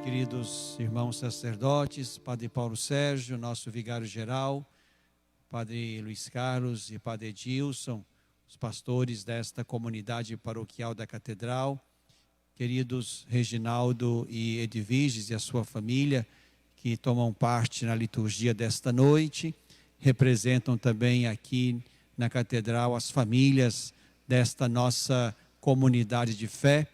queridos irmãos sacerdotes, Padre Paulo Sérgio, nosso vigário-geral, Padre Luiz Carlos e Padre Edilson, os pastores desta comunidade paroquial da Catedral, queridos Reginaldo e Edviges e a sua família, que tomam parte na liturgia desta noite, representam também aqui na Catedral as famílias desta nossa comunidade de fé.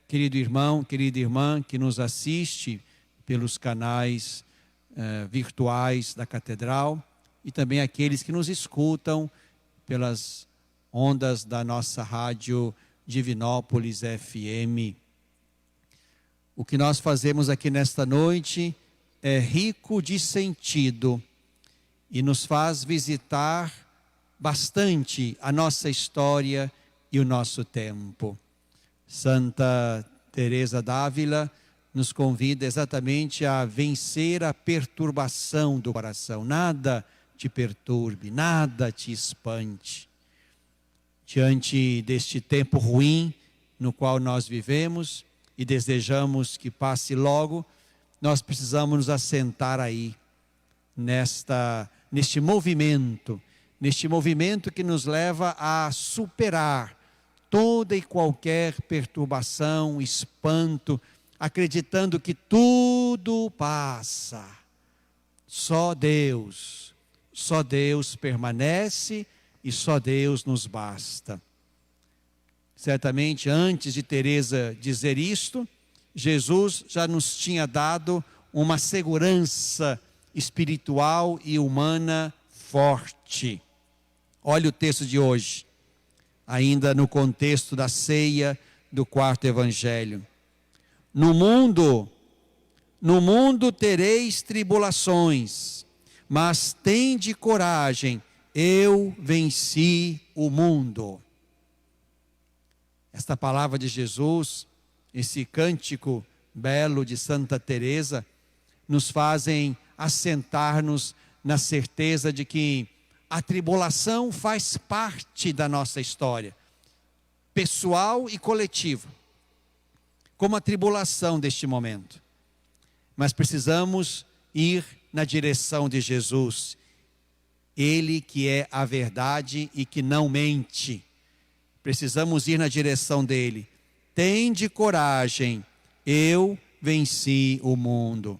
Querido irmão, querida irmã que nos assiste pelos canais virtuais da Catedral e também aqueles que nos escutam pelas ondas da nossa rádio Divinópolis FM. O que nós fazemos aqui nesta noite é rico de sentido e nos faz visitar bastante a nossa história e o nosso tempo. Santa Teresa d'Ávila nos convida exatamente a vencer a perturbação do coração. Nada te perturbe, nada te espante. Diante deste tempo ruim no qual nós vivemos e desejamos que passe logo, nós precisamos nos assentar aí, neste movimento que nos leva a superar toda e qualquer perturbação, espanto, acreditando que tudo passa. Só Deus permanece e só Deus nos basta. Certamente, antes de Teresa dizer isto, Jesus já nos tinha dado uma segurança espiritual e humana forte. Olha o texto de hoje, ainda no contexto da ceia do quarto evangelho. No mundo tereis tribulações, mas tende coragem, eu venci o mundo. Esta palavra de Jesus, esse cântico belo de Santa Teresa, nos fazem assentar-nos na certeza de que a tribulação faz parte da nossa história, pessoal e coletiva, como a tribulação deste momento. Mas precisamos ir na direção de Jesus, Ele que é a verdade e que não mente. Precisamos ir na direção dele. Tende coragem, eu venci o mundo.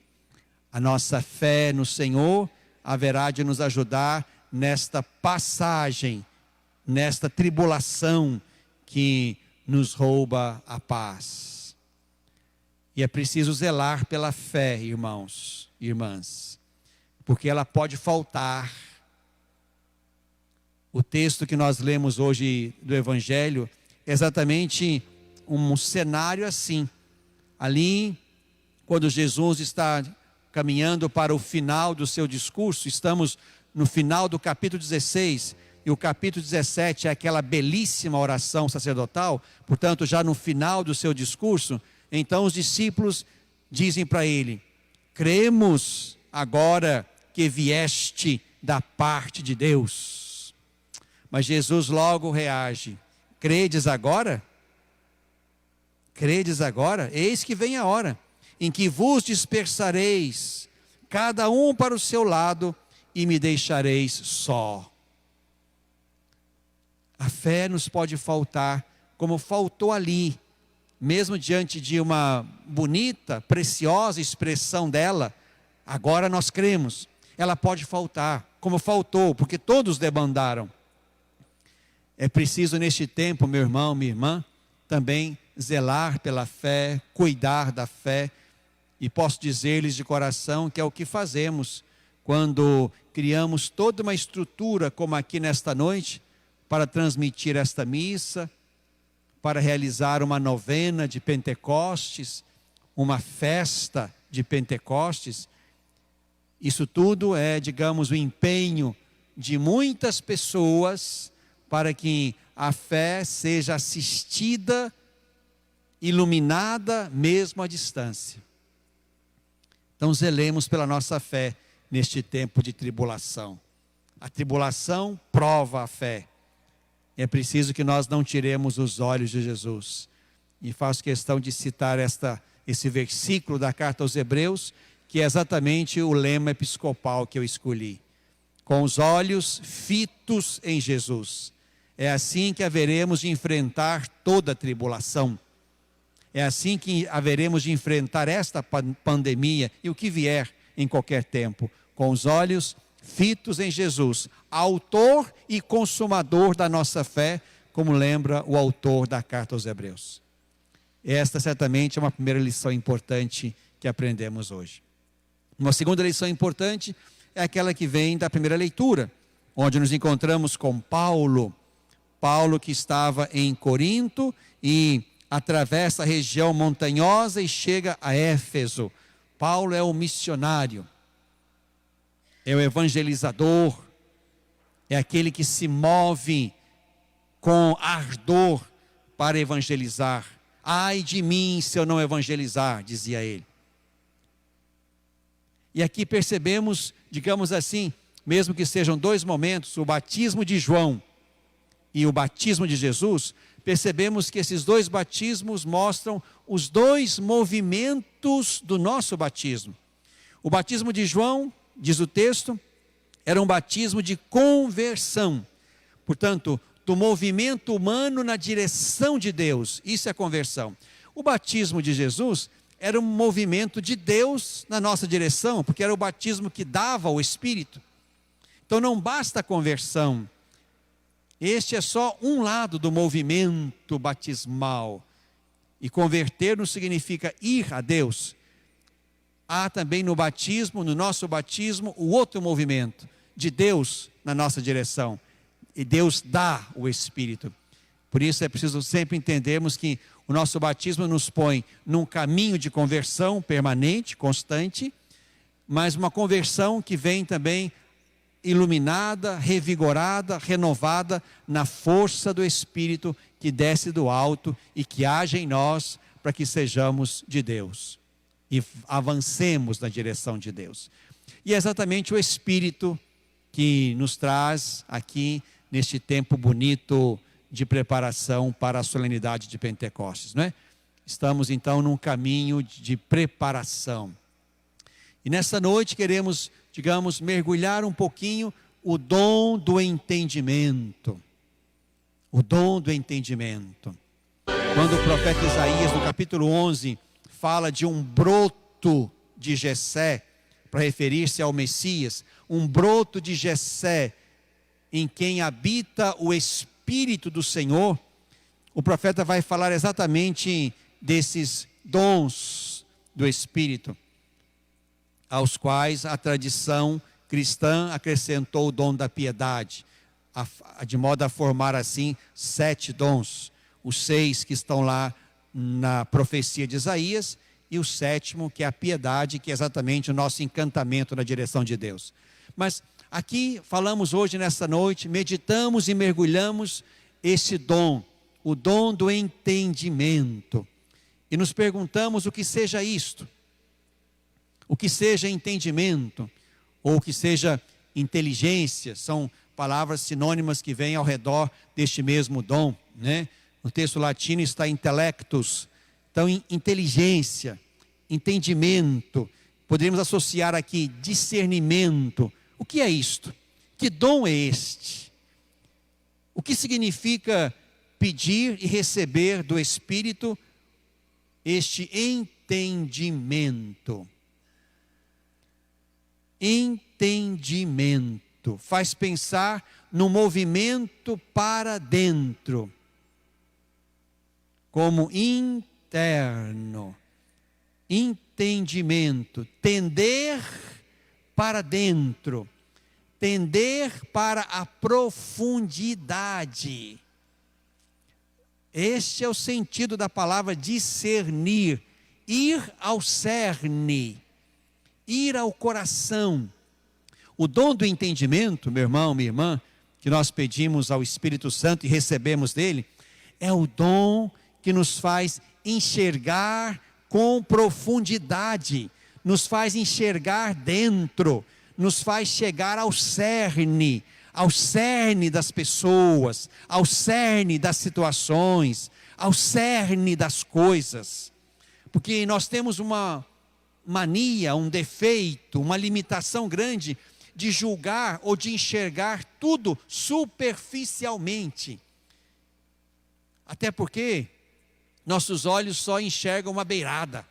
A nossa fé no Senhor haverá de nos ajudar nesta passagem, nesta tribulação que nos rouba a paz. E é preciso zelar pela fé, irmãos e irmãs, porque ela pode faltar. O texto que nós lemos hoje do Evangelho é exatamente um cenário assim. Ali, quando Jesus está caminhando para o final do seu discurso, estamos no final do capítulo 16, e o capítulo 17 é aquela belíssima oração sacerdotal, portanto já no final do seu discurso, então os discípulos dizem para ele: cremos agora que vieste da parte de Deus. Mas Jesus logo reage: credes agora? Credes agora? Eis que vem a hora em que vos dispersareis, cada um para o seu lado, e me deixareis só. A fé nos pode faltar, como faltou ali, mesmo diante de uma bonita, preciosa expressão dela. Agora nós cremos. Ela pode faltar, como faltou, porque todos debandaram. É preciso neste tempo, meu irmão, minha irmã, também zelar pela fé, cuidar da fé. E posso dizer-lhes de coração que é o que fazemos quando criamos toda uma estrutura, como aqui nesta noite, para transmitir esta missa, para realizar uma novena de Pentecostes, uma festa de Pentecostes. Isso tudo é, digamos, o empenho de muitas pessoas para que a fé seja assistida, iluminada, mesmo à distância. Então zelemos pela nossa fé neste tempo de tribulação. A tribulação prova a fé. É preciso que nós não tiremos os olhos de Jesus. E faço questão de citar esse versículo da carta aos Hebreus, que é exatamente o lema episcopal que eu escolhi. Com os olhos fitos em Jesus. É assim que haveremos de enfrentar toda a tribulação. É assim que haveremos de enfrentar esta pandemia e o que vier em qualquer tempo. Com os olhos fitos em Jesus, autor e consumador da nossa fé, como lembra o autor da carta aos Hebreus. Esta certamente é uma primeira lição importante que aprendemos hoje. Uma segunda lição importante é aquela que vem da primeira leitura, onde nos encontramos com Paulo. Paulo que estava em Corinto e atravessa a região montanhosa e chega a Éfeso. Paulo é o missionário, é o evangelizador, é aquele que se move com ardor para evangelizar. Ai de mim se eu não evangelizar, dizia ele. E aqui percebemos, digamos assim, mesmo que sejam dois momentos, o batismo de João e o batismo de Jesus, percebemos que esses dois batismos mostram os dois movimentos do nosso batismo. O batismo de João, diz o texto, era um batismo de conversão. Portanto, do movimento humano na direção de Deus. Isso é conversão. O batismo de Jesus era um movimento de Deus na nossa direção, porque era o batismo que dava o Espírito. Então não basta a conversão. Este é só um lado do movimento batismal. E converter não significa ir a Deus. Há também no batismo, no nosso batismo, o outro movimento de Deus na nossa direção. E Deus dá o Espírito. Por isso é preciso sempre entendermos que o nosso batismo nos põe num caminho de conversão permanente, constante, mas uma conversão que vem também iluminada, revigorada, renovada na força do Espírito que desce do alto e que age em nós para que sejamos de Deus e avancemos na direção de Deus. E é exatamente o Espírito que nos traz aqui neste tempo bonito de preparação para a solenidade de Pentecostes, não é? Estamos então num caminho de preparação. E nessa noite queremos, digamos, mergulhar um pouquinho o dom do entendimento. O dom do entendimento. Quando o profeta Isaías, no capítulo 11, fala de um broto de Jessé, para referir-se ao Messias, um broto de Jessé, em quem habita o Espírito do Senhor, o profeta vai falar exatamente desses dons do Espírito, aos quais a tradição cristã acrescentou o dom da piedade, de modo a formar assim 7 dons, os 6 que estão lá na profecia de Isaías, e o 7º que é a piedade, que é exatamente o nosso encantamento na direção de Deus. Mas aqui falamos hoje nessa noite, meditamos e mergulhamos esse dom, o dom do entendimento. E nos perguntamos o que seja isto, o que seja entendimento, ou o que seja inteligência, são palavras sinônimas que vêm ao redor deste mesmo dom, né? No texto latino está intellectus, então inteligência, entendimento, poderíamos associar aqui discernimento. O que é isto? Que dom é este? O que significa pedir e receber do Espírito este entendimento? Entendimento faz pensar no movimento para dentro, como interno. Entendimento, tender para dentro, tender para a profundidade. Este é o sentido da palavra discernir, ir ao cerne, ir ao coração. O dom do entendimento, meu irmão, minha irmã, que nós pedimos ao Espírito Santo e recebemos dele, é o dom que nos faz enxergar com profundidade, nos faz enxergar dentro, nos faz chegar ao cerne das pessoas, ao cerne das situações, ao cerne das coisas. Porque nós temos uma mania, um defeito, uma limitação grande de julgar ou de enxergar tudo superficialmente. Até porque nossos olhos só enxergam uma beirada,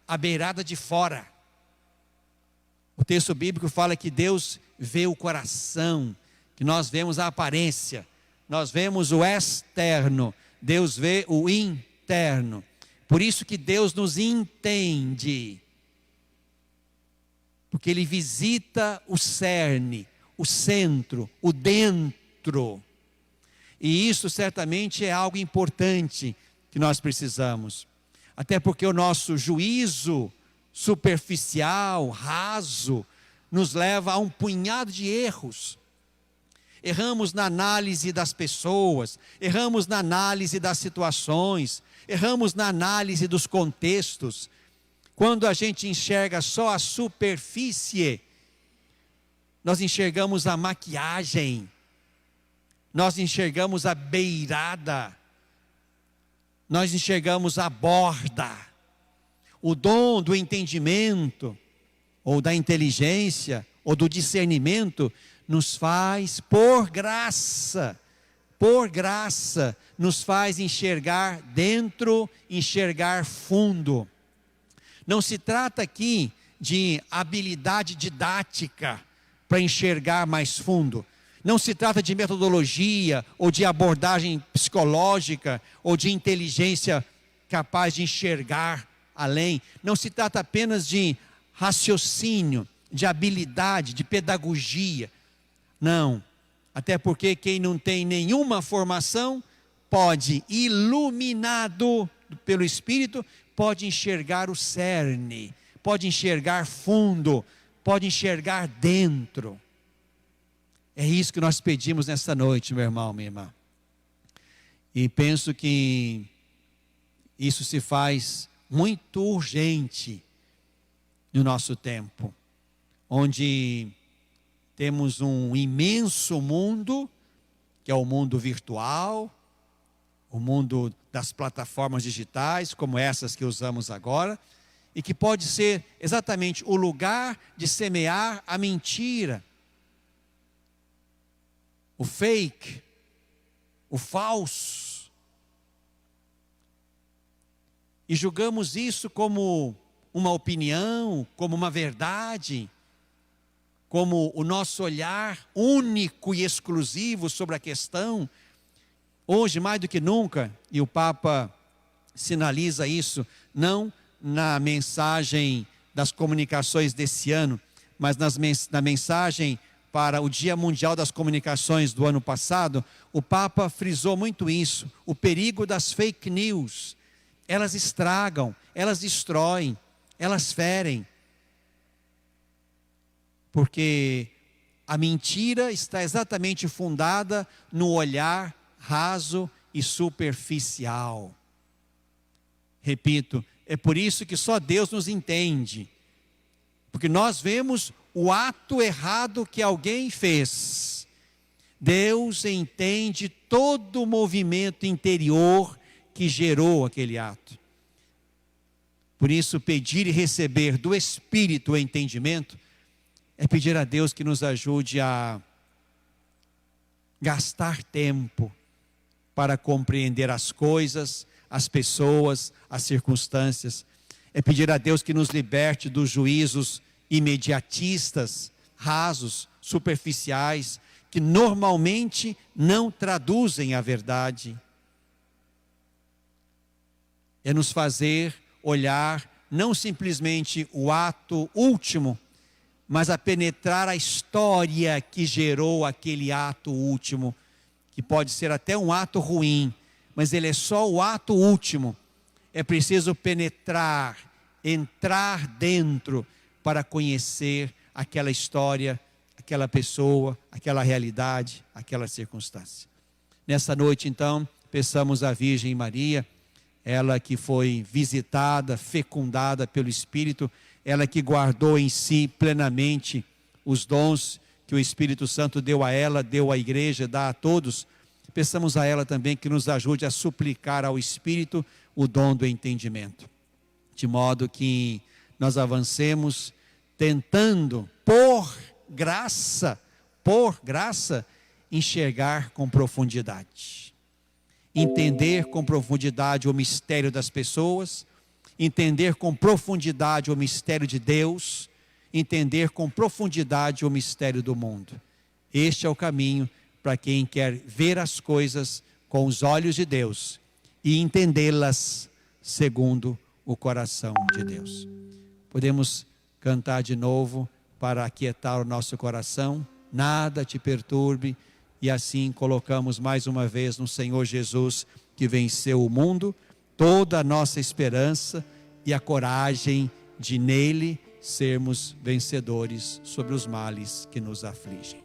a beirada de fora. O texto bíblico fala que Deus vê o coração, que nós vemos a aparência, nós vemos o externo, Deus vê o interno. Por isso que Deus nos entende, porque Ele visita o cerne, o centro, o dentro. E isso certamente é algo importante que nós precisamos. Até porque o nosso juízo superficial, raso, nos leva a um punhado de erros. Erramos na análise das pessoas, erramos na análise das situações, erramos na análise dos contextos. Quando a gente enxerga só a superfície, nós enxergamos a maquiagem, nós enxergamos a beirada, nós enxergamos a borda. O dom do entendimento, ou da inteligência, ou do discernimento, nos faz, por graça, nos faz enxergar dentro, enxergar fundo. Não se trata aqui de habilidade didática para enxergar mais fundo. Não se trata de metodologia, ou de abordagem psicológica, ou de inteligência capaz de enxergar além. Não se trata apenas de raciocínio, de habilidade, de pedagogia. Não. Até porque quem não tem nenhuma formação pode, iluminado pelo Espírito, pode enxergar o cerne, pode enxergar fundo, pode enxergar dentro. É isso que nós pedimos nesta noite, meu irmão, minha irmã. E penso que isso se faz muito urgente no nosso tempo, onde temos um imenso mundo, que é o mundo virtual, o mundo das plataformas digitais, como essas que usamos agora, e que pode ser exatamente o lugar de semear a mentira, o fake, o falso. E julgamos isso como uma opinião, como uma verdade, como o nosso olhar único e exclusivo sobre a questão. Hoje, mais do que nunca, e o Papa sinaliza isso, não na mensagem das comunicações desse ano, mas na mensagem para o Dia Mundial das Comunicações do ano passado, o Papa frisou muito isso, o perigo das fake news. Elas estragam, elas destroem, elas ferem. Porque a mentira está exatamente fundada no olhar raso e superficial. Repito, é por isso que só Deus nos entende. Porque nós vemos o ato errado que alguém fez. Deus entende todo o movimento interior que gerou aquele ato. Por isso, pedir e receber do Espírito o entendimento é pedir a Deus que nos ajude a gastar tempo para compreender as coisas, as pessoas, as circunstâncias. É pedir a Deus que nos liberte dos juízos imediatistas, rasos, superficiais, que normalmente não traduzem a verdade. É nos fazer olhar não simplesmente o ato último, mas a penetrar a história que gerou aquele ato último, que pode ser até um ato ruim, mas ele é só o ato último. É preciso penetrar, entrar dentro para conhecer aquela história, aquela pessoa, aquela realidade, aquela circunstância. Nessa noite, então, peçamos à Virgem Maria, ela que foi visitada, fecundada pelo Espírito, ela que guardou em si plenamente os dons que o Espírito Santo deu a ela, deu à igreja, dá a todos. Peçamos a ela também que nos ajude a suplicar ao Espírito o dom do entendimento. de modo que nós avancemos tentando, por graça, enxergar com profundidade. Entender com profundidade o mistério das pessoas, entender com profundidade o mistério de Deus, entender com profundidade o mistério do mundo. Este é o caminho para quem quer ver as coisas com os olhos de Deus e entendê-las segundo o coração de Deus. Podemos cantar de novo para aquietar o nosso coração. Nada te perturbe. E assim colocamos mais uma vez no Senhor Jesus, que venceu o mundo, toda a nossa esperança e a coragem de nele sermos vencedores sobre os males que nos afligem.